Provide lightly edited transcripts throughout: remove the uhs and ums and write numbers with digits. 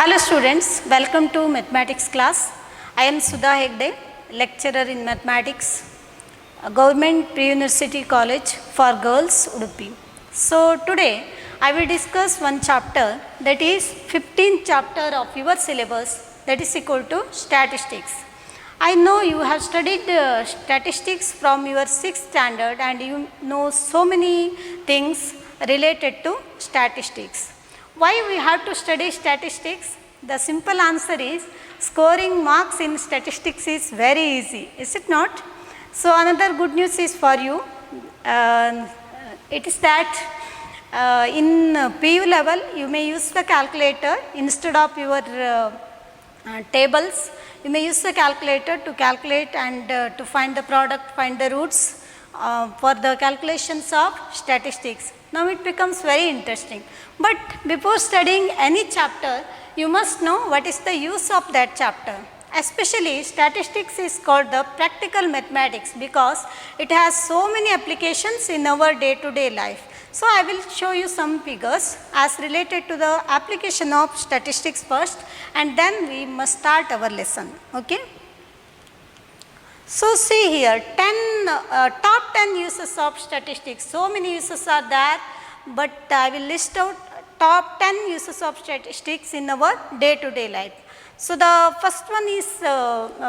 Hello students, welcome to mathematics class. I am Sudha Hegde, lecturer in mathematics, Government Pre-University College for Girls, Udupi. So today I will discuss one chapter, that is 15th chapter of your syllabus, that is equal to statistics. I know you have studied statistics from your 6th standard and you know so many things related to statistics. Why we have to study statistics? The simple answer is scoring marks in statistics is very easy, is it not? So another good news is for you. It is that in PU level you may use the calculator instead of your tables. You may use the calculator to calculate and to find the product, find the roots for the calculations of statistics. Now it becomes very interesting. But before studying any chapter, you must know what is the use of that chapter. Especially statistics is called the practical mathematics because it has so many applications in our day-to-day life. So I will show you some figures as related to the application of statistics first, and then we must start our lesson. Okay. So see here, top 10 uses of statistics. So many uses are there, but I will list out top 10 uses of statistics in our day-to-day life. So the first one is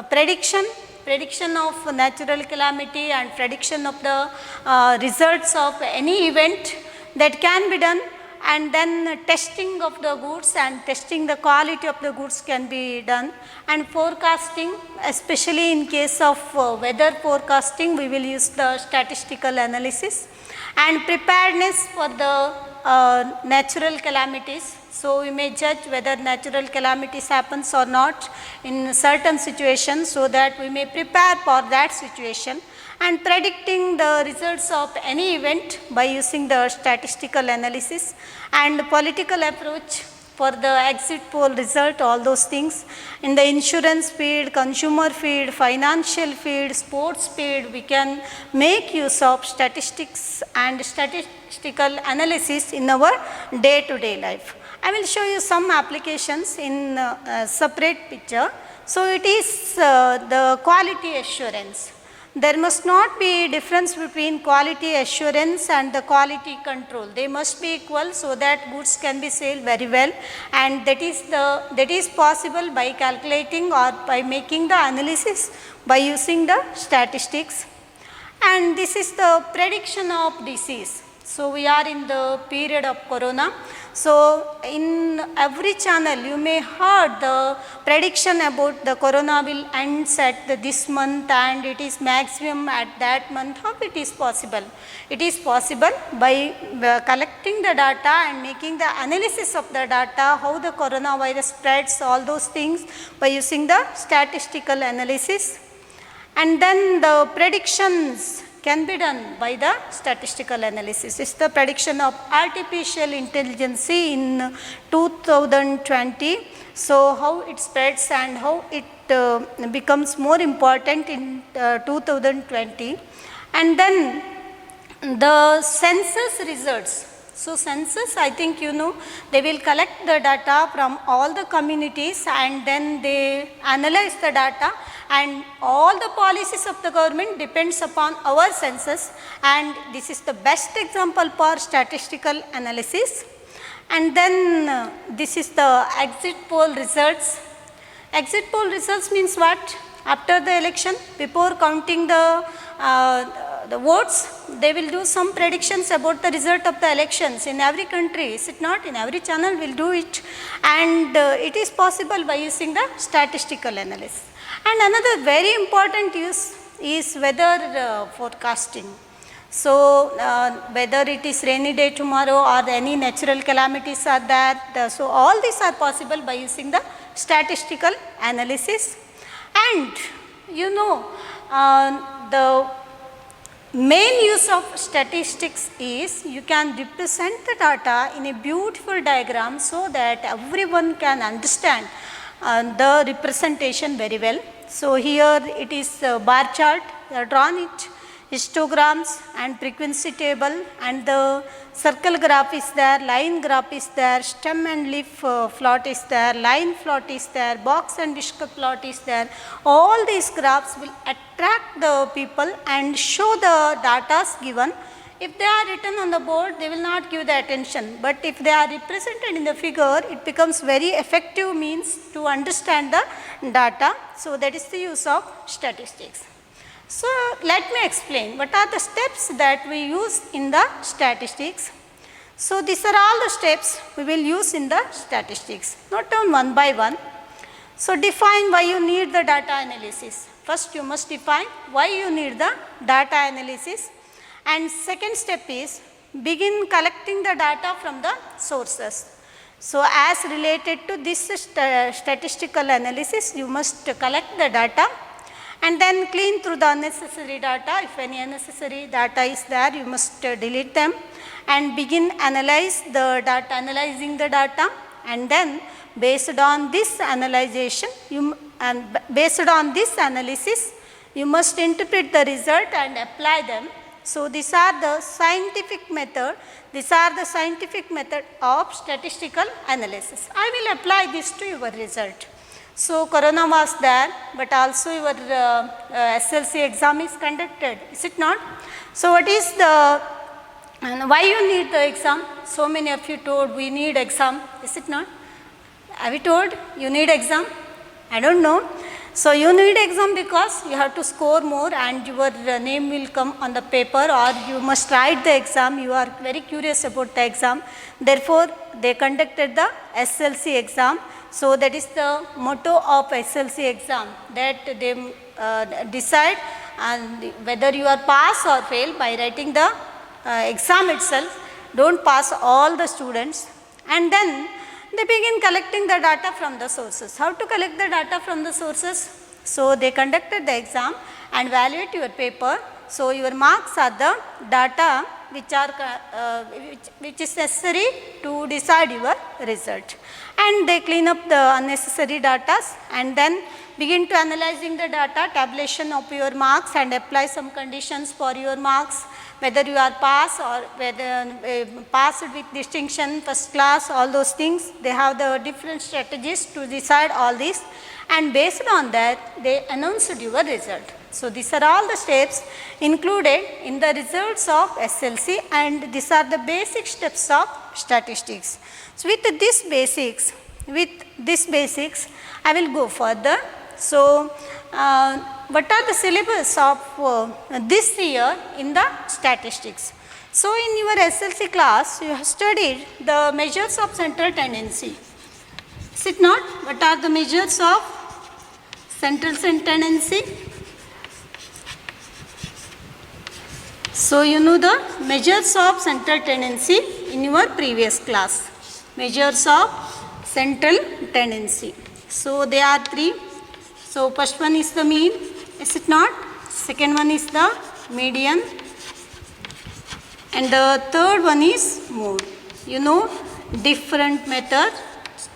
prediction of natural calamity and prediction of the results of any event that can be done, and then testing of the goods and testing the quality of the goods can be done, and forecasting, especially in case of weather forecasting we will use the statistical analysis, and preparedness for the natural calamities. So we may judge whether natural calamities happens or not in certain situations so that we may prepare for that situation, and predicting the results of any event by using the statistical analysis, and political approach for the exit poll result, all those things. In the insurance field, consumer field, financial field, sports field, we can make use of statistics and statistical analysis in our day-to-day life. I will show you some applications in a separate picture. So it is the quality assurance. There must not be difference between quality assurance and the quality control. They must be equal so that goods can be sold very well, and that is possible by calculating or by making the analysis by using the statistics. And this is the prediction of disease. So we are in the period of corona. So in every channel you may heard the prediction about the corona will end at this month and it is maximum at that month. How it is possible? It is possible by collecting the data and making the analysis of the data, how the coronavirus spreads, all those things by using the statistical analysis. And then the predictions can be done by the statistical analysis. It's the prediction of artificial intelligence in 2020. So how it spreads and how it becomes more important in 2020. And then the census results. So census, I think you know, they will collect the data from all the communities and then they analyze the data, and all the policies of the government depends upon our census, and this is the best example for statistical analysis. And then this is the exit poll results. Exit poll results means what? After the election, before counting the votes, they will do some predictions about the result of the elections in every country, is it not? In every channel will do it, and it is possible by using the statistical analysis. And another very important use is weather forecasting. So whether it is rainy day tomorrow or any natural calamities are there, so all these are possible by using the statistical analysis. And you know, the main use of statistics is you can represent the data in a beautiful diagram so that everyone can understand the representation very well. So here it is a bar chart, drawn it histograms and frequency table, and the circle graph is there, line graph is there, stem and leaf plot is there, line plot is there, box and whisker plot is there. All these graphs will attract the people and show the data given. If they are written on the board, they will not give the attention, but if they are represented in the figure, it becomes very effective means to understand the data. So that is the use of statistics. So let me explain what are the steps that we use in the statistics. So these are all the steps we will use in the statistics. Note down one by one. So define why you need the data analysis. First you must define why you need the data analysis. And second step is begin collecting the data from the sources. So as related to this statistical analysis, you must collect the data and then clean through the unnecessary data. If any unnecessary data is there, you must delete them and begin analyzing the data, and then based on this analysis, you must interpret the result and apply them. So these are the scientific method. These are the scientific method of statistical analysis. I will apply this to your result. So corona was there, but also your SLC exam is conducted, is it not? So what is the, and why you need the exam? So many of you told we need exam, is it not? Have you told you need exam? I don't know. So you need exam because you have to score more and your name will come on the paper, or you must write the exam. You are very curious about the exam. Therefore, they conducted the SLC exam. So that is the motto of SLC exam, that they decide and whether you are pass or fail by writing the exam itself. Don't pass all the students, and then they begin collecting the data from the sources. How to collect the data from the sources? So they conducted the exam and evaluate your paper. So your marks are the data which are which is necessary to decide your result. And they clean up the unnecessary data and then begin to analyzing the data, tabulation of your marks, and apply some conditions for your marks, whether you are pass or whether passed with distinction, first class, all those things. They have the different strategies to decide all this, and based on that they announced your result. So these are all the steps included in the results of SLC, and these are the basic steps of statistics. So with these basics, I will go further. So what are the syllabus of this year in the statistics? So in your SLC class, you have studied the measures of central tendency. Is it not? What are the measures of central tendency? So you know the measures of central tendency in your previous class. Measures of central tendency. So there are three. So first one is the mean, is it not? Second one is the median, and the third one is mode. You know different methods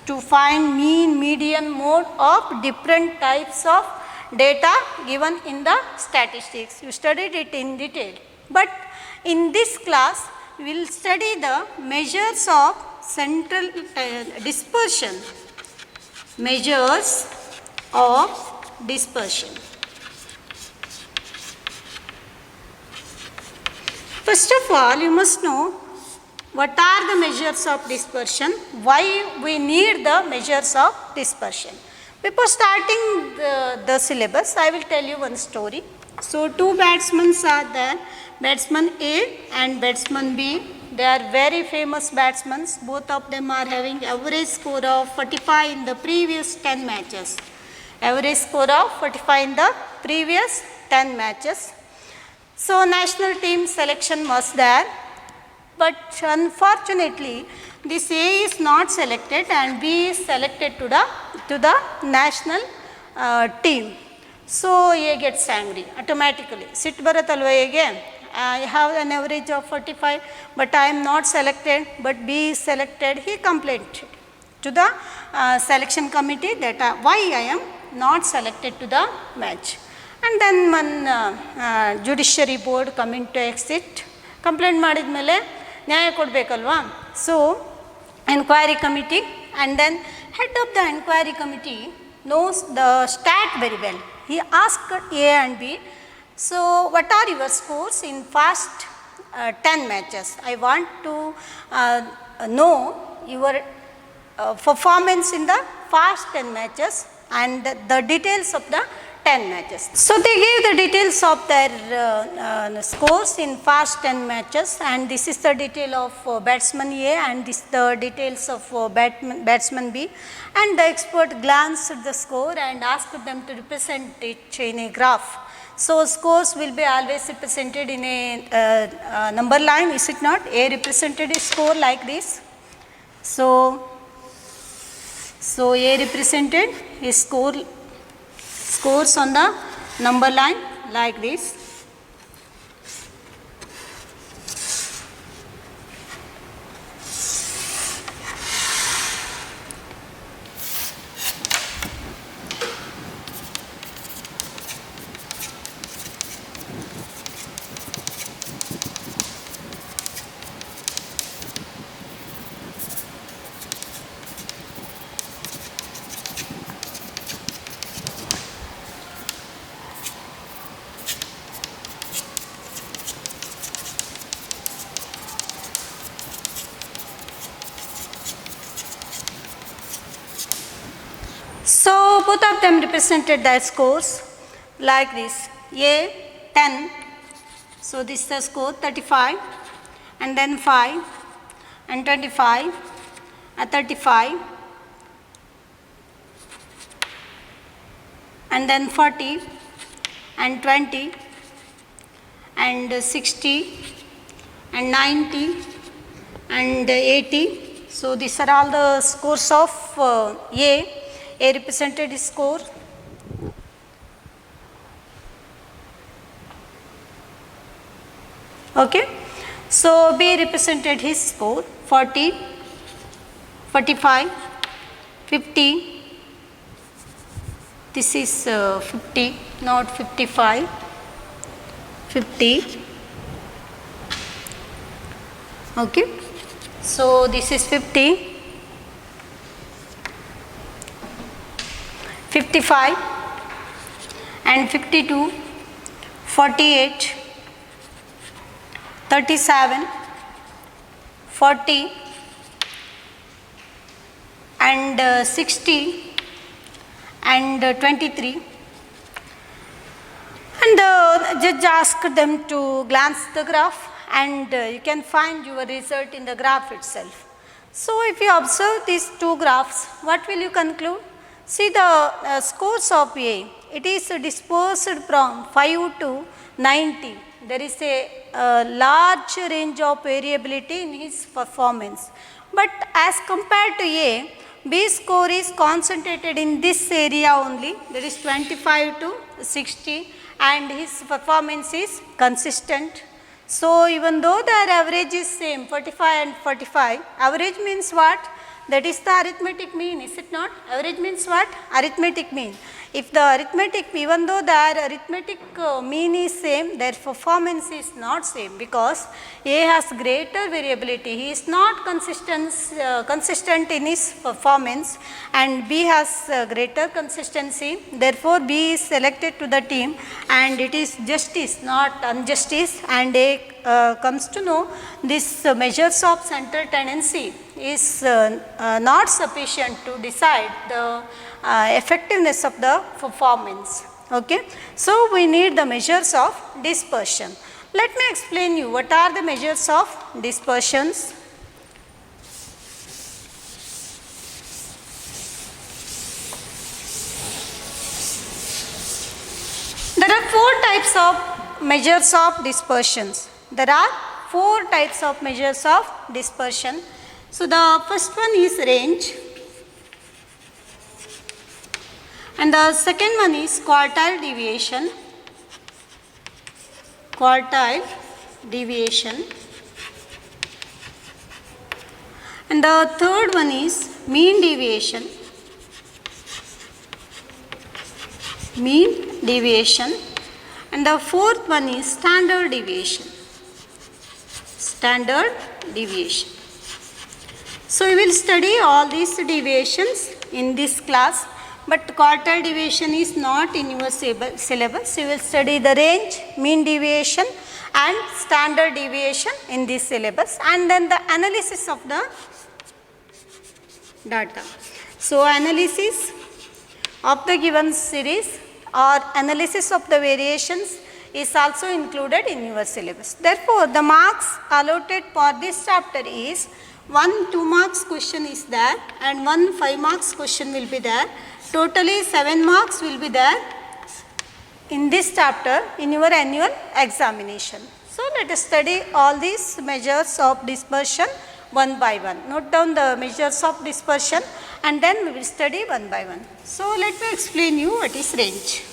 to find mean, median, mode of different types of data given in the statistics. You studied it in detail. But in this class, we will study the measures of central dispersion. Measures of dispersion. First of all, you must know what are the measures of dispersion, why we need the measures of dispersion. Before starting the syllabus, I will tell you one story. So two batsmen are there, batsman A and batsman B. They are very famous batsmen. Both of them are having average score of 45 in the previous 10 matches. Average score of 45 in the previous 10 matches. So national team selection was there, but unfortunately this A is not selected and B is selected to the national team. So A gets angry automatically. Sit baratalva again. I have an average of 45, but I am not selected, but B is selected. He complained to the selection committee that why I am not selected to the match. and then one judiciary board come into exit. Complaint ಮಾಡಿದ ಮೇಲೆ ನ್ಯಾಯ ಕೊಡಬೇಕಲ್ವಾ. So enquiry committee, and then head of the enquiry committee knows the stat very well. He asked A and B, so what are your scores in past 10 matches? I want to know your performance in the past 10 matches and the details of the 10 matches. So they gave the details of their scores in past 10 matches, and this is the detail of batsman A and this the details of batsman B, and the expert glanced at the score and asked them to represent it in a graph. So scores will be always represented in a number line, is it not? A represented his score like this. So A represented his scores on the number line like this. So both of them represented their scores like this. A 10, so this is the score 35, and then 5 and 25 and 35, and then 40 and 20 and 60 and 90 and 80. So these are all the scores of A. A represented his score. Okay. So B represented his score 40, 45, 50. This is 50, not 55. 50. Okay. So this is 50. 55 and 52, 48, 37, 40 and 60 and 23. And the judge asked them to glance the graph, and you can find your result in the graph itself. So if you observe these two graphs, what will you conclude? See the scores of A, it is dispersed from 5 to 90. There is a large range of variability in his performance. But as compared to A, B score is concentrated in this area only, that is 25 to 60, and his performance is consistent. So even though their average is same, 45 and 45, average means what? That is the arithmetic mean, is it not? Average means what? Arithmetic mean. If the arithmetic, even though their arithmetic mean is same, their performance is not same, because A has greater variability. He is not consistent in his performance, and B has greater consistency. Therefore, B is selected to the team, and it is justice, not injustice, and A comes to know this measures of central tendency is not sufficient to decide the effectiveness of the performance. Okay. So we need the measures of dispersion. Let me explain you what are the measures of dispersions. There are 4 types of measures of dispersions. There are 4 types of measures of dispersion. So the first one is range, and the second one is quartile deviation. And the third one is mean deviation. And the fourth one is standard deviation. Standard deviation. So we will study all these deviations in this class, but quartile deviation is not in your syllabus. You will study the range, mean deviation and standard deviation in this syllabus, and then the analysis of the data. So analysis of the given series or analysis of the variations is also included in your syllabus. Therefore, the marks allotted for this chapter is 1 2 marks question is there and 1 5 marks question will be there. Totally 7 marks will be there in this chapter in your annual examination. So let us study all these measures of dispersion one by one. Note down the measures of dispersion and then we will study one by one. So let me explain you what is range.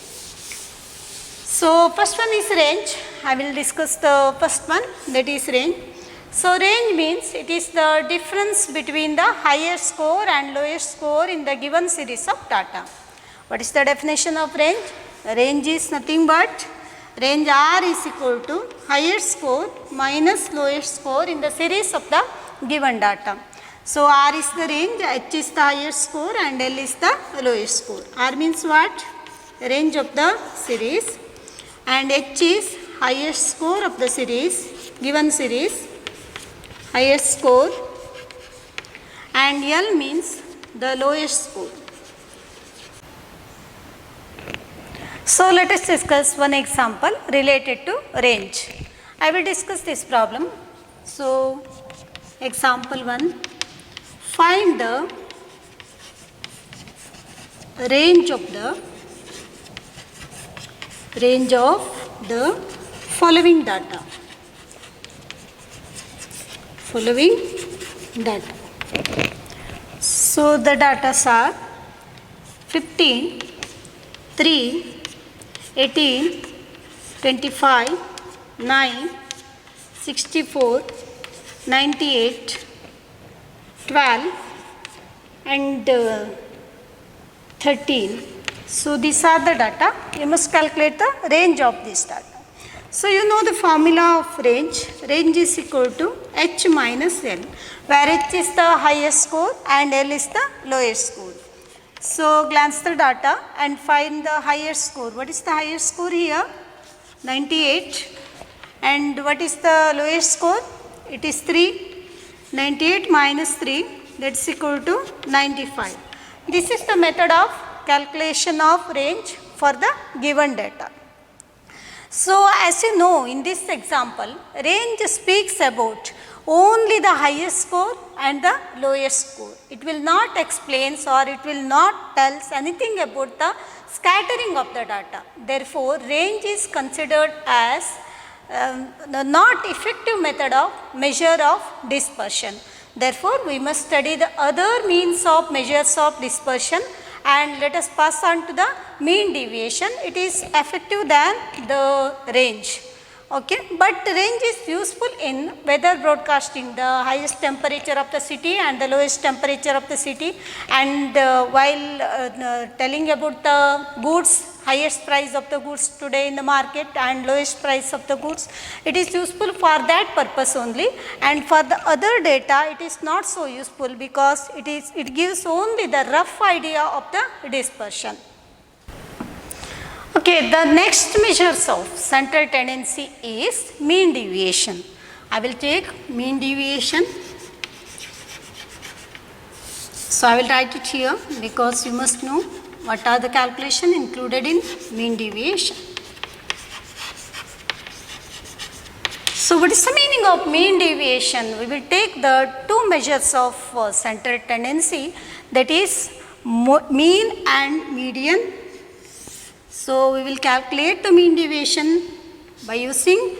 So first one is range. I will discuss the first one, that is range. So range means it is the difference between the higher score and lower score in the given series of data. What is the definition of range? Range is nothing but range R is equal to higher score minus lower score in the series of the given data. So R is the range, H is the higher score and L is the lower score. R means what? Range of the series, and H is highest score of the series, given series, highest score, and L means the lowest score. So let us discuss one example related to range. I will discuss this problem. So example 1, find the range of the following data. So the data are 15, 3, 18, 25, 9, 64, 98, 12 and 13. So these are the data. You must calculate the range of this data. So you know the formula of range. Range is equal to H minus L, where H is the highest score and L is the lowest score. So glance the data and find the highest score. What is the highest score here? 98. And what is the lowest score? It is 3. 98 minus 3, that's equal to 95. This is the method of calculation of range for the given data. So as you know, in this example, range speaks about only the highest score and the lowest score. It will not explain or it will not tell us anything about the scattering of the data. Therefore, range is considered as the not effective method of measure of dispersion. Therefore, we must study the other means of measures of dispersion, and let us pass on to the mean deviation. It is effective than the range. Okay, but range is useful in weather broadcasting, the highest temperature of the city and the lowest temperature of the city, and while telling about the goods, highest price of the goods today in the market and lowest price of the goods, it is useful for that purpose only, and for the other data it is not so useful because it gives only the rough idea of the dispersion. Okay, the next measures of central tendency is mean deviation. I will take mean deviation. So I will write it here because you must know what are the calculations included in mean deviation. So what is the meaning of mean deviation? We will take the two measures of central tendency, that is mean and median. So we will calculate the mean deviation by using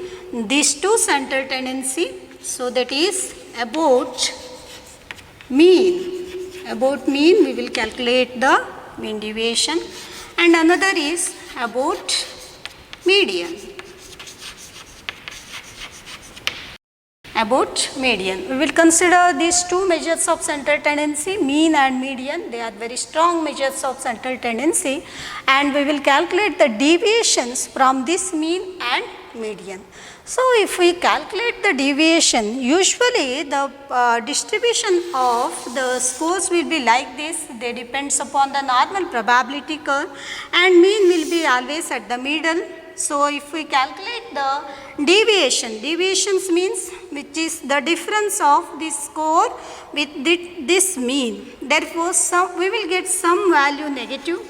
these two central tendency. So that is about mean. About mean we will calculate the mean deviation, and another is about median. about median. We will consider these two measures of central tendency, mean and median. They are very strong measures of central tendency, and we will calculate the deviations from this mean and median. So, if we calculate the deviation, usually the distribution of the scores will be like this. They depends upon the normal probability curve, and mean will be always at the middle. So, if we calculate the deviation, deviations means which is the difference of this score with this mean. Therefore, we will get some value negative,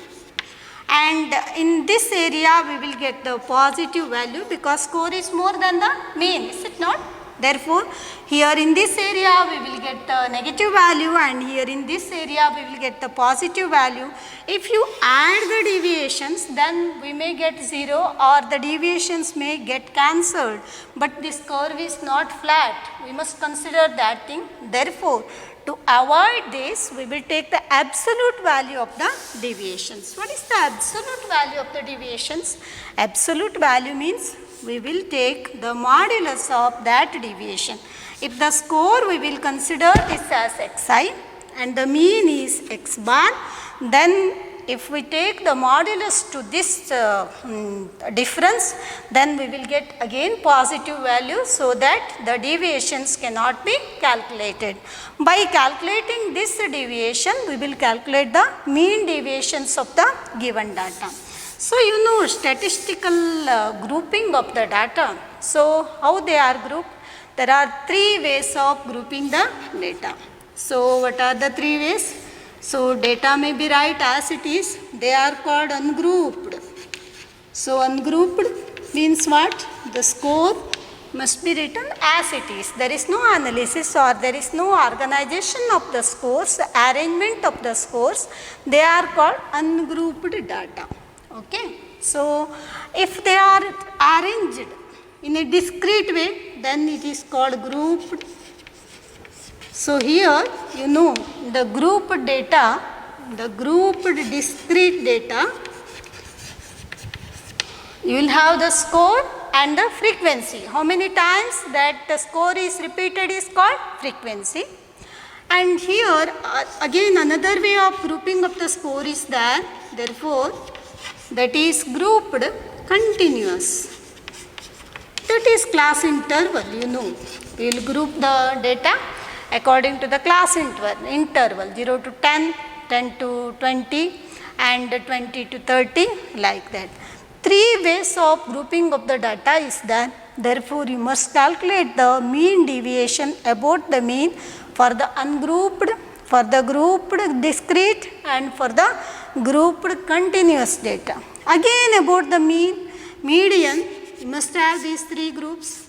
and in this area we will get the positive value because score is more than the mean, is it not? Therefore, here in this area we will get the negative value, and here in this area we will get the positive value. If you add the deviations, then we may get 0 or the deviations may get cancelled, but this curve is not flat. We must consider that thing. Therefore, to avoid this, we will take the absolute value of the deviations. What is the absolute value of the deviations? Absolute value means we will take the modulus of that deviation. If the score we will consider this as xi and the mean is x bar, then if we take the modulus to this difference, then we will get again positive value, so that the deviations cannot be calculated. By calculating this deviation, we will calculate the mean deviations of the given data. So, you know statistical grouping of the data. So, how they are grouped? There are 3 ways of grouping the data. So, what are the 3 ways? So, data may be right as it is. They are called ungrouped. So, ungrouped means what? The score must be written as it is. There is no analysis or there is no organization of the scores, arrangement of the scores. They are called ungrouped data. Okay. So, if they are arranged in a discrete way, then it is called grouped. So, here you know the grouped data, the grouped discrete data, you will have the score and the frequency. How many times that the score is repeated is called frequency. And here again another way of grouping of the score is that, therefore, that is grouped continuous. That is class interval, you know. We will group the data according to the class interval 0 to 10, 10 to 20 and 20 to 30, like that. 3 ways of grouping of the data is that, therefore, you must calculate the mean deviation about the mean for the ungrouped, for the grouped discrete and for the grouped continuous data. Again about the mean, median, you must have these 3 groups.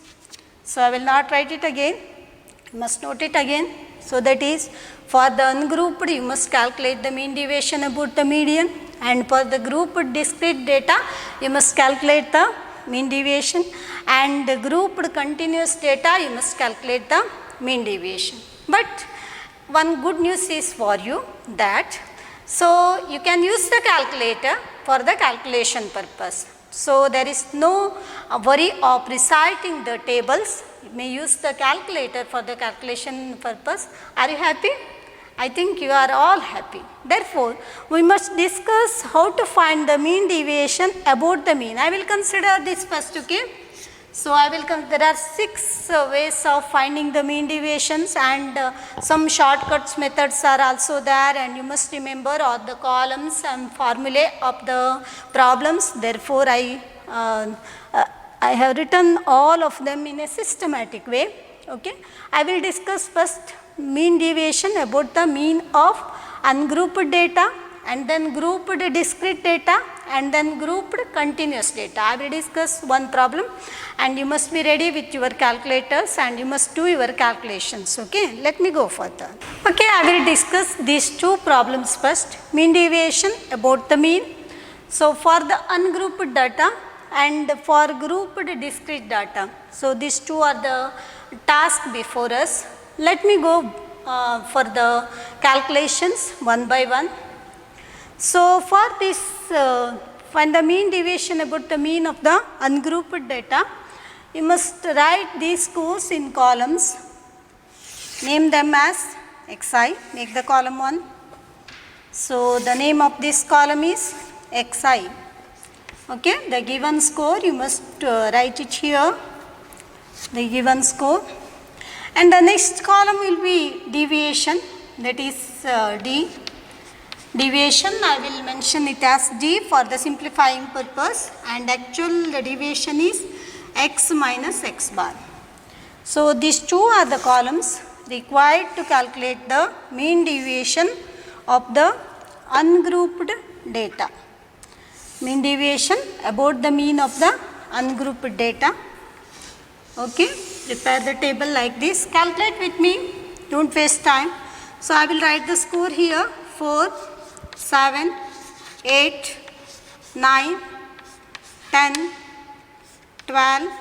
So, I will not write it again, you must note it again. So, that is, for the ungrouped you must calculate the mean deviation about the median, and for the grouped discrete data you must calculate the mean deviation, and the grouped continuous data you must calculate the mean deviation. But one good news is for you that, so you can use the calculator for the calculation purpose. So, there is no worry of reciting the tables. You may use the calculator for the calculation purpose. Are you happy? I think you are all happy. Therefore, we must discuss how to find the mean deviation about the mean. I will consider this first, okay. So, there are 6 ways of finding the mean deviations, and some shortcuts methods are also there, and you must remember all the columns and formulae of the problems. Therefore, I have written all of them in a systematic way. Okay. I will discuss first mean deviation about the mean of ungrouped data, and then grouped discrete data, and then grouped continuous data. I will discuss one problem, and you must be ready with your calculators and you must do your calculations. Okay, let me go further. Okay, I will discuss these 2 problems first. Mean deviation about the mean. So, for the ungrouped data and for grouped discrete data. So, these 2 are the tasks before us. Let me go for the calculations one by one. So, for this find the mean deviation about the mean of the ungrouped data. you must write these scores in columns. Name them as xi, make the column 1. So, the name of this column is xi. Okay, the given score you must write it here, the given score. And the next column will be deviation, that is D. Deviation I will mention it as D for the simplifying purpose, and actual deviation is x minus x bar. So, these two are the columns required to calculate the mean deviation of the ungrouped data. Mean deviation about the mean of the ungrouped data. Okay, prepare the table like this, calculate with me, don't waste time. So, I will write the score here 4, 7, 8, 9, 10, 12,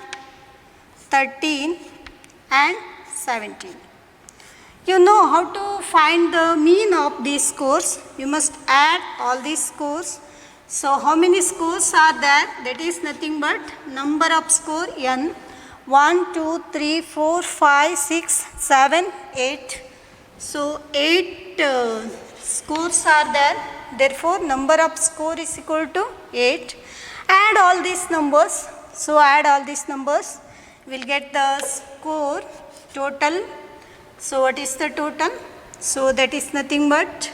13 and 17. You know how to find the mean of these scores. You must add all these scores. So, how many scores are there? That is nothing but number of score n. 1, 2, 3, 4, 5, 6, 7, 8. So, 8 scores are there. Therefore, number of score is equal to 8. Add all these numbers. So, add all these numbers. We will get the score total. So, what is the total? So, that is nothing but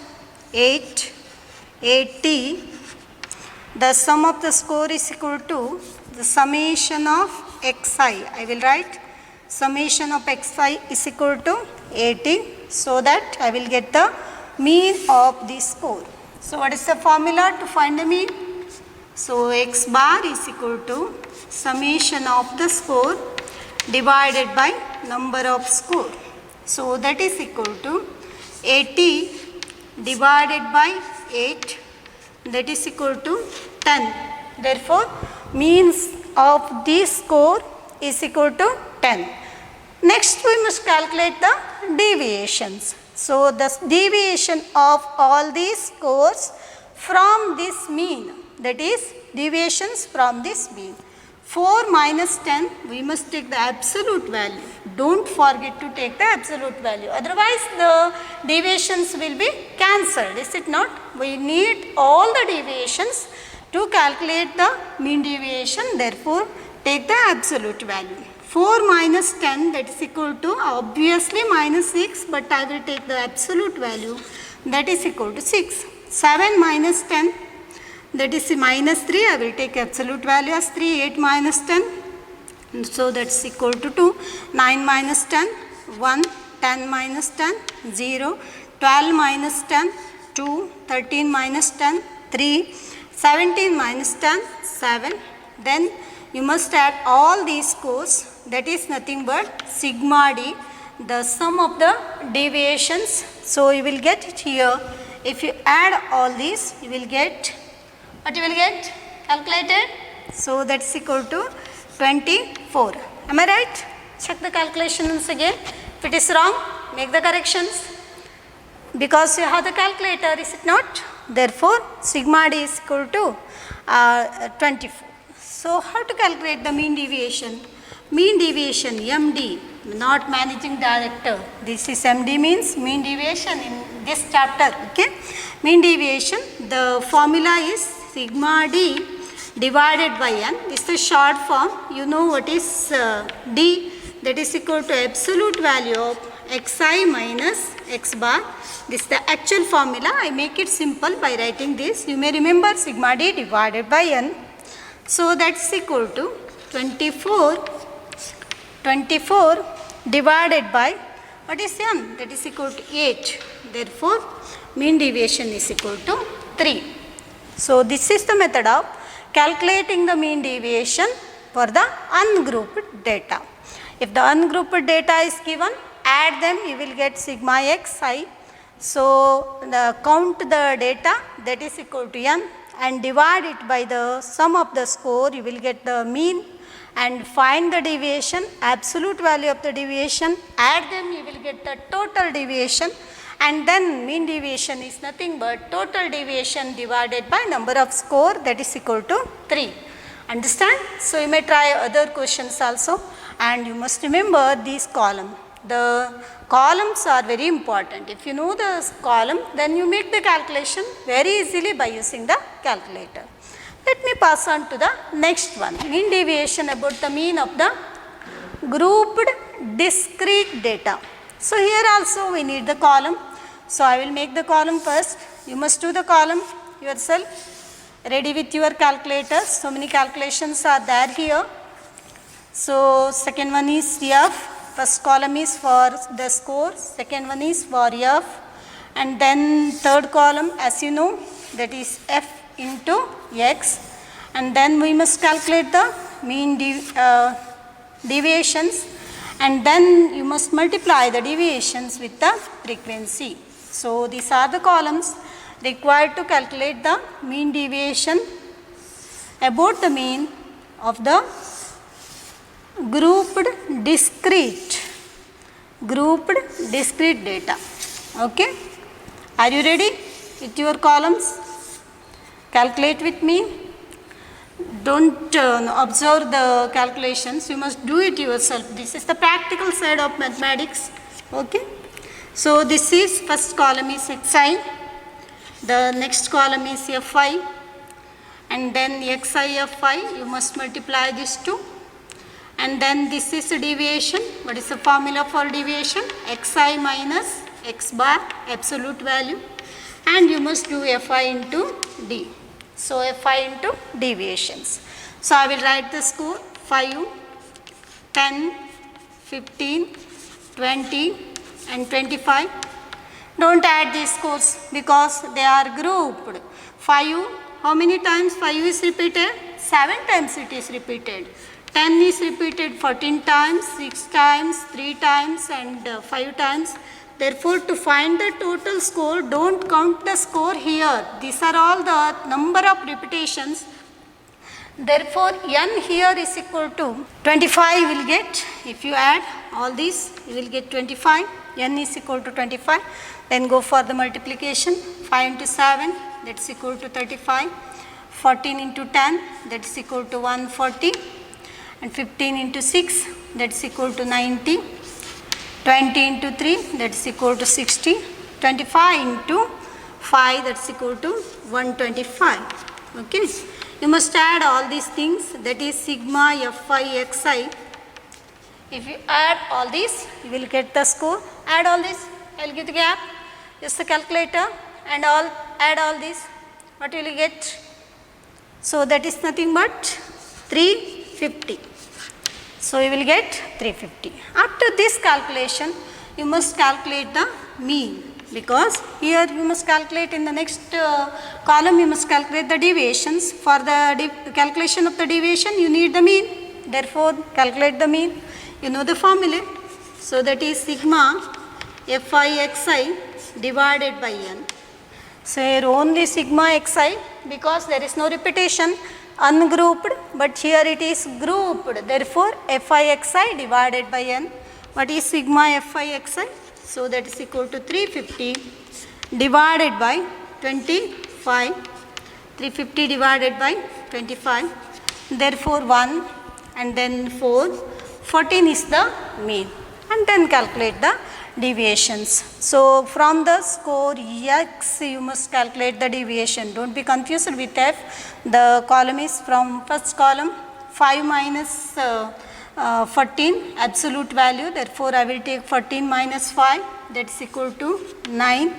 8, 80. The sum of the score is equal to the summation of xi. I will write summation of xi is equal to 80. So, that I will get the mean of the score. So, what is the formula to find the mean? So, x bar is equal to summation of the score divided by number of score. So, that is equal to 80 divided by 8, that is equal to 10. Therefore, means of this score is equal to 10. Next, we must calculate the deviations. So, the deviation of all these scores from this mean, that is deviations from this mean. 4 minus 10, we must take the absolute value. Don't forget to take the absolute value. Otherwise, the deviations will be cancelled, is it not? We need all the deviations to calculate the mean deviation. Therefore, take the absolute value. 4 minus 10, that is equal to obviously minus 6, but I will take the absolute value, that is equal to 6. 7 minus 10, that is minus 3, I will take absolute value as 3. 8 minus 10, so that is equal to 2. 9 minus 10, 1. 10 minus 10, 0. 12 minus 10, 2. 13 minus 10, 3. 17 minus 10, 7. Then you must add all these scores, that is nothing but sigma d, the sum of the deviations. So, you will get it here. If you add all these, you will get, what you will get? Calculated. So, that is equal to 24. Am I right? Check the calculation once again. If it is wrong, make the corrections. Because you have the calculator, is it not? Therefore, sigma d is equal to 24. So, how to calculate the mean deviation? Mean deviation, MD, not managing director. This is MD means mean deviation in this chapter. Okay. Mean deviation, the formula is sigma d divided by n. This is the short form. You know what is d, that is equal to absolute value of xi minus x bar. This is the actual formula. I make it simple by writing this. You may remember sigma d divided by n. So, that is equal to 24 divided by, what is n? That is equal to 8. Therefore, mean deviation is equal to 3. So, this is the method of calculating the mean deviation for the ungrouped data. If the ungrouped data is given, add them, you will get sigma xi. So, count the data, that is equal to n, and divide it by the sum of the score, you will get the mean, and find the deviation, absolute value of the deviation, add them, you will get the total deviation, and then mean deviation is nothing but total deviation divided by number of score, that is equal to 3. Understand? So you may try other questions also, and you must remember these column. The columns are very important. If you know the column, then you make the calculation very easily by using the calculator. Let me pass on to the next one. Mean deviation about the mean of the grouped discrete data. So here also we need the column. So I will make the column first. You must do the column yourself. Ready with your calculators. So many calculations are there here. So second one is F. First column is for the score. Second one is for F. And then third column, as you know, that is F into X. And then we must calculate the mean deviations. And then you must multiply the deviations with the frequency. So these are the columns required to calculate the mean deviation about the mean of the grouped discrete data. Okay, are you ready with your columns? Calculate with me. Don't observe the calculations, you must do it yourself. This is the practical side of mathematics. Okay, so this is first column is xi, the next column is fi, and then xi fi, you must multiply these two, and then this is the deviation. What is the formula for deviation? Xi minus x bar, absolute value, and you must do fi into d. So fi into deviations. So I will write the score 5, 10, 15, 20 and 25. Don't add these scores because they are grouped. 5, how many times 5 is repeated? 7 times it is repeated. 10 is repeated 14 times, 6 times, 3 times and 5 times. Therefore, to find the total score, don't count the score here. These are all the number of repetitions. Therefore, n here is equal to 25 you will get. If you add all these, you will get 25. N is equal to 25. Then go for the multiplication. 5 into 7, that is equal to 35. 14 into 10, that is equal to 140. And 15 into 6, that is equal to 90. 20 into 3, that is equal to 60. 25 into 5, that is equal to 125. Okay. You must add all these things, that is sigma fi xi. If you add all these, you will get the score. Add all this, I will give the gap. Use the calculator and add all these. What will you get? So that is nothing but 350. So you will get 350. After this calculation, you must calculate the mean, because here you must calculate in the next column, you must calculate the deviations. For the calculation of the deviation, you need the mean. Therefore, calculate the mean. You know the formula. So that is sigma fi xi divided by n. So here only sigma xi, because there is no repetition, ungrouped, but here it is grouped. Therefore, fi xi divided by n. What is sigma fi xi? So that is equal to 350 divided by 25. 350 divided by 25. Therefore, 1 and then 4. 14 is the mean. And then calculate the deviations. So from the score x, you must calculate the deviation. Don't be confused with f. The column is from first column 5 minus 14 absolute value. Therefore, I will take 14 minus 5, that is equal to 9.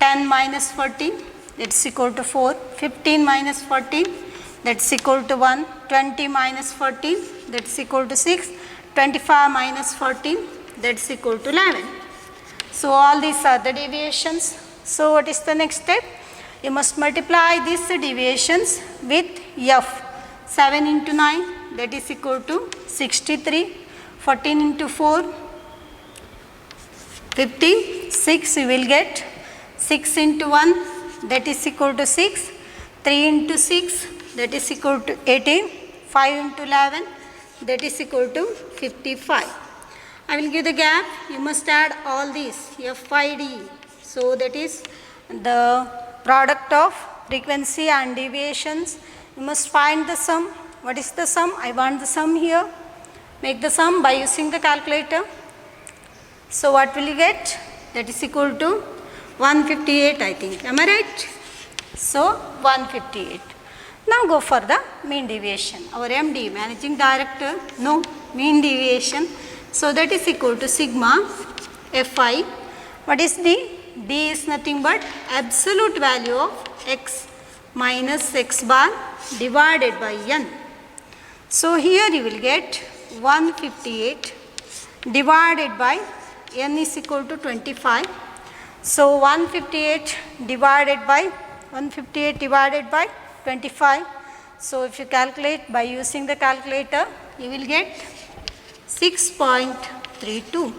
10 minus 14, that is equal to 4. 15 minus 14, that is equal to 1. 20 minus 14, that is equal to 6. 25 minus 14, that is equal to 11. So all these are the deviations. So what is the next step? You must multiply these deviations with f. 7 into 9, that is equal to 63. 14 into 4, 50. 6 you will get. 6 into 1, that is equal to 6. 3 into 6, that is equal to 18. 5 into 11, that is equal to 55. I will give the gap. You must add all these FID. So that is the product of frequency and deviations. You must find the sum. What is the sum? I want the sum here. Make the sum by using the calculator. So what will you get? That is equal to 158, I think. Am I right? So 158. Now go for the mean deviation. Our MD, managing director, no, mean deviation. So that is equal to sigma Fi. What is D? D is nothing but absolute value of x minus x bar divided by n. So here you will get 158 divided by n is equal to 25. So 158 divided by 25. So if you calculate by using the calculator, you will get 6.32.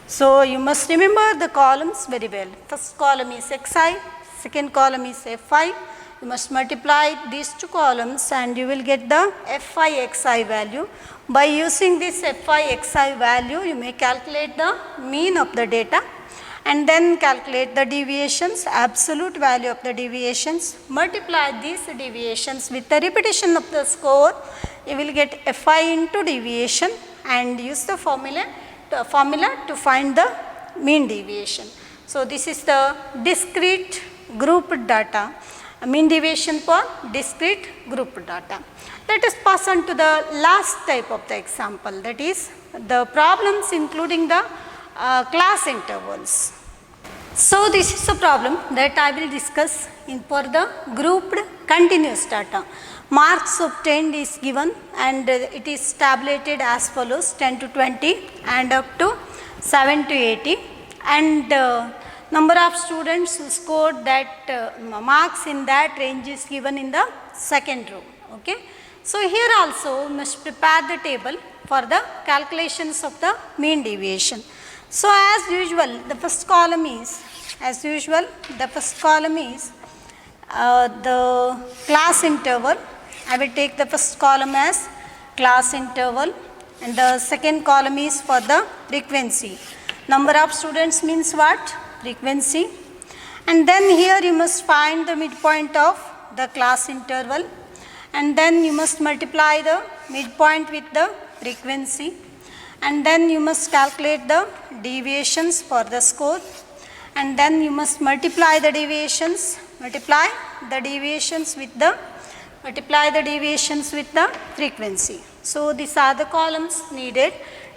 So you must remember the columns very well. First column is xi, second column is fi. You must multiply these two columns and you will get the fi xi value. By using this fi xi value, you may calculate the mean of the data and then calculate the deviations, absolute value of the deviations. Multiply these deviations with the repetition of the score. You will get fi into deviation and use the formula to find the mean deviation. So this is the discrete grouped data, mean deviation for discrete grouped data. Let us pass on to the last type of the example, that is the problems including the class intervals. So this is a problem that I will discuss for the grouped continuous data. Marks obtained is given and it is tabulated as follows: 10 to 20 and up to 7 to 80, and number of students who scored that marks in that range is given in the second row. Okay. So here also must prepare the table for the calculations of the mean deviation. So as usual, the first column is the class interval. I will take the first column as class interval and the second column is for the frequency. Number of students means what? Frequency. And then here you must find the midpoint of the class interval and then you must multiply the midpoint with the frequency and then you must calculate the deviations for the score and then you must multiply the deviations with the frequency. So these are the columns needed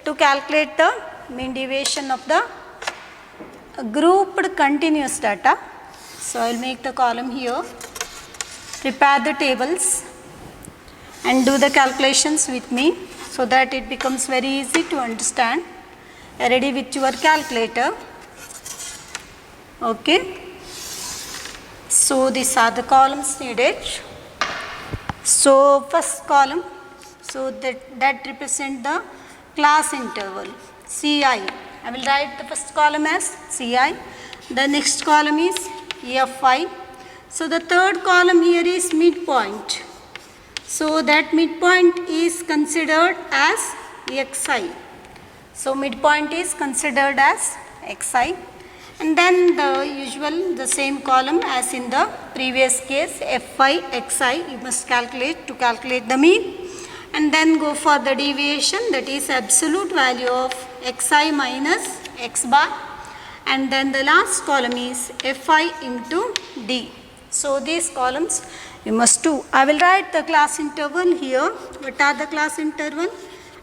to calculate the mean deviation of the grouped continuous data. So I will make the column here, prepare the tables and do the calculations with me so that it becomes very easy to understand. Ready with your calculator. Okay. So these are the columns needed. So first column, so that represent the class interval Ci. I will write the first column as Ci. The next column is Fi. So the third column here is midpoint. So that midpoint is considered as Xi. So midpoint is considered as Xi. And then the same column as in the previous case, Fi Xi, you must calculate the mean and then go for the deviation, that is absolute value of Xi minus x bar, and then the last column is Fi into D. So these columns you must do. I will write the class interval here. What are the class interval?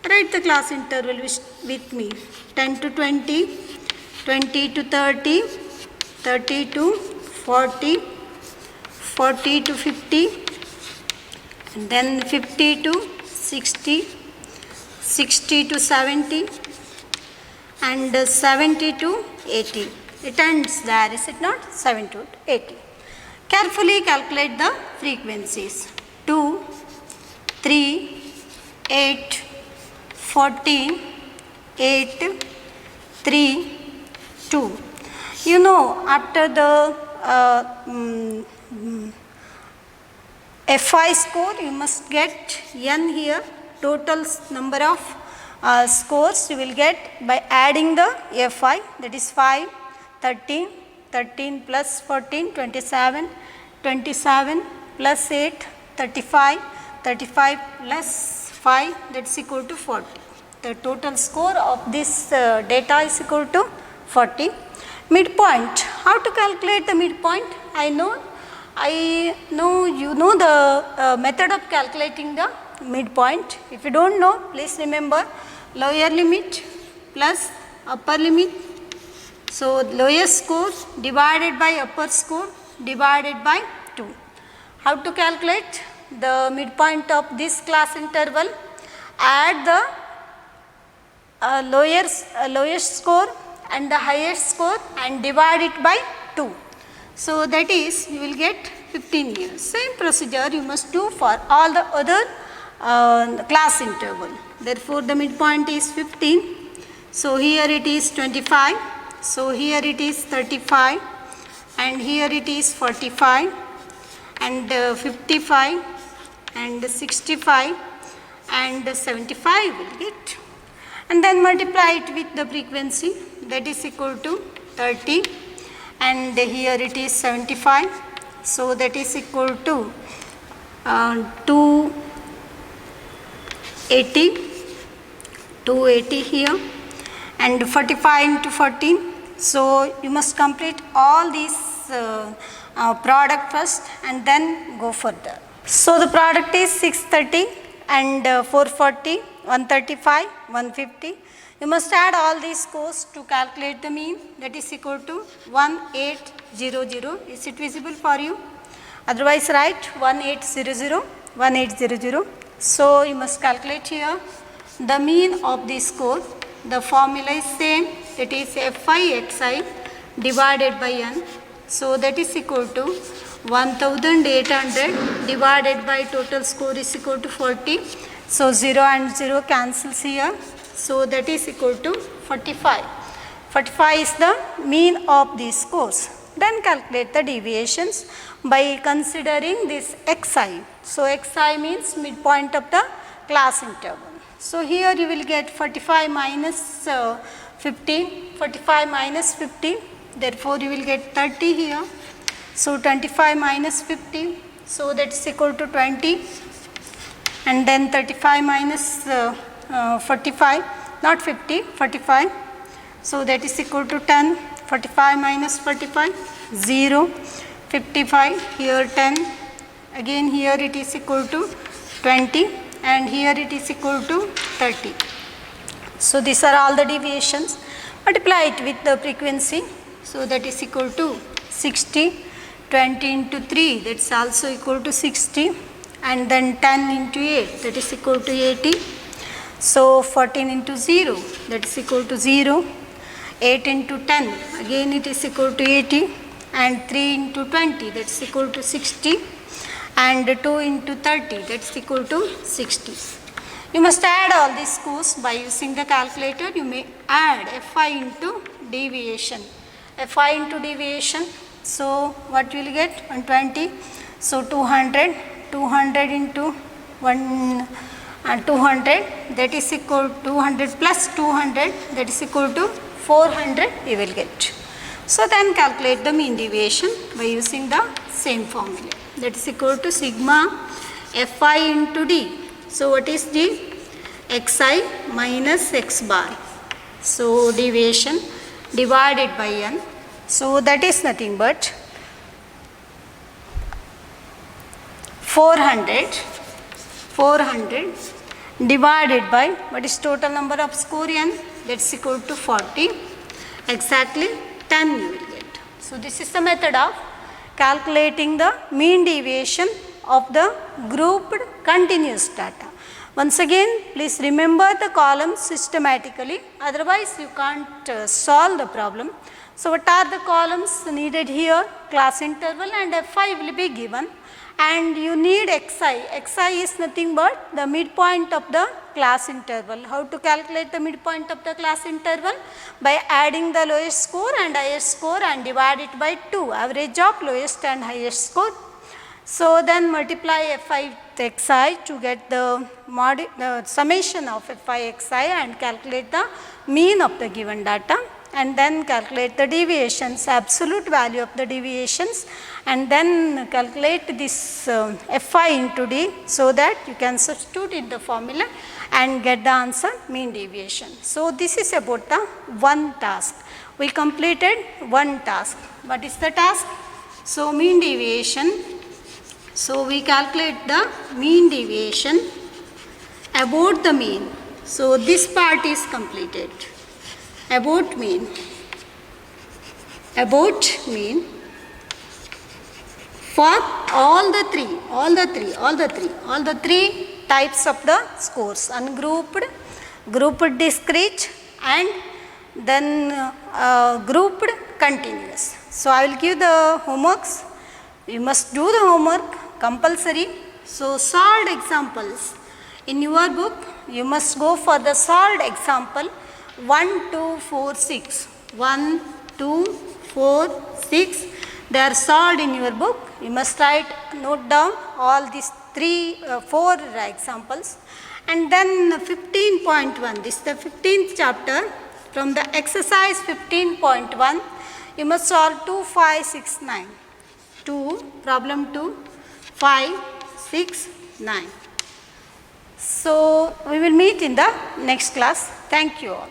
Write the class interval with me. 10 to 20, 20 to 30, 30 to 40, 40 to 50, and then 50 to 60, 60 to 70, and 70 to 80. It ends there, is it not? 70 to 80. Carefully calculate the frequencies. 2, 3, 8, 14, 8, 3, 2. You know, after the Fi score, you must get n here, total number of scores you will get by adding the Fi, that is 5, 13, 13 plus 14, 27, 27 plus 8, 35, 35 plus 5, that's equal to 40. The total score of this data is equal to 40. Midpoint, how to calculate the midpoint? I know you know the method of calculating the midpoint. If you don't know, please remember lower limit plus upper limit. So lowest score divided by upper score divided by 2. How to calculate the midpoint of this class interval? Add the lowest score and the highest score and divide it by 2. So that is, you will get 15 years. Same procedure you must do for all the other class interval. Therefore, the midpoint is 15. So here it is 25. So here it is 35. And here it is 45. And 55. And 65. And 75 will get. And then multiply it with the frequency, that is equal to 30, and here it is 75, so that is equal to 280 here, and 45 into 14. So you must complete all these product first and then go further. So the product is 630 and 440, 135, 150. You must add all these scores to calculate the mean, that is equal to 1800. Is it visible for you? Otherwise write 1800, 1800. So you must calculate here the mean of this score. The formula is same, that is Fi xi divided by n. So that is equal to 1800 divided by total score is equal to 40. So 0 and 0 cancels here. So that is equal to 45. 45 is the mean of these scores. Then calculate the deviations by considering this xi. So xi means midpoint of the class interval. So here you will get 45 minus 15, 45 minus 15. Therefore you will get 30 here. So 25 minus 50. So that is equal to 20. And then 35 minus 45, not 50, 45. So that is equal to 10. 45 minus 45, 0. 55, here 10. Again here it is equal to 20. And here it is equal to 30. So these are all the deviations. Multiply it with the frequency. So that is equal to 60. 20 into 3, that is also equal to 60. And then 10 into 8, that is equal to 80. So 14 into 0, that is equal to 0. 8 into 10, again it is equal to 80. And 3 into 20, that is equal to 60. And 2 into 30, that is equal to 60. You must add all these scores by using the calculator. You may add Fi into deviation. Fi into deviation. So what you will get? 120. So 200. 200 into 200, that is equal to 200 plus 200, that is equal to 400 you will get. So then calculate the mean deviation by using the same formula, that is equal to sigma Fi into d. So what is d? Xi minus x bar. So deviation divided by n. So that is nothing but 400 divided by what is total number of score n, that's equal to 40. Exactly 10 you will get. So this is the method of calculating the mean deviation of the grouped continuous data. Once again, please remember the columns systematically, otherwise you can't solve the problem. So what are the columns needed here? Class interval and Fi will be given. And you need xi. Xi is nothing but the midpoint of the class interval. How to calculate the midpoint of the class interval? By adding the lowest score and highest score and divide it by 2, average of lowest and highest score. So then multiply Fi with xi to get the summation of Fi xi and calculate the mean of the given data. and then calculate the deviations, absolute value of the deviations, and then calculate this Fi into d, so that you can substitute in the formula and get the answer mean deviation. So, this is about the one task. We completed one task. What is the task? So, mean deviation. So, we calculate the mean deviation about the mean. So, this part is completed. About mean for all the three types of the scores: ungrouped, grouped discrete, and then grouped continuous. So, I will give the homeworks. You must do the homework compulsory. So, solved examples in your book, you must go for the solved example 1, 2, 4, 6. 1, 2, 4, 6. They are solved in your book. You must note down all these 4 examples. And then 15.1, this is the 15th chapter. From the exercise 15.1, you must solve 2, 5, 6, 9. 2, problem 2, 5, 6, 9. So, we will meet in the next class. Thank you all.